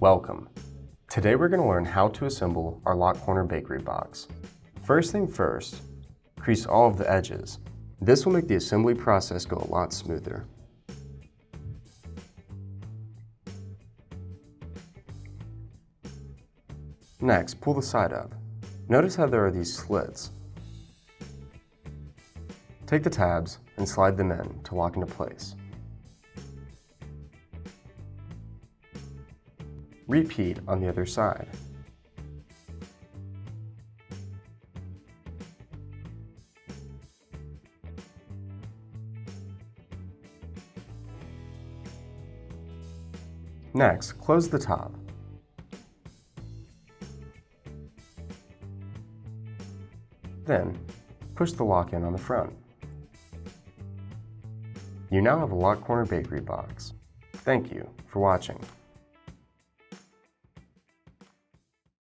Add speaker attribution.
Speaker 1: Welcome. Today we're going to learn how to assemble our Lock Corner bakery box. First thing first, crease all of the edges. This will make the assembly process go a lot smoother. Next, pull the side up. Notice how there are these slits. Take the tabs and slide them in to lock into place. Repeat on the other side. Next, close the top. Then, push the lock in on the front. You now have a Lock Corner bakery box. Thank you for watching.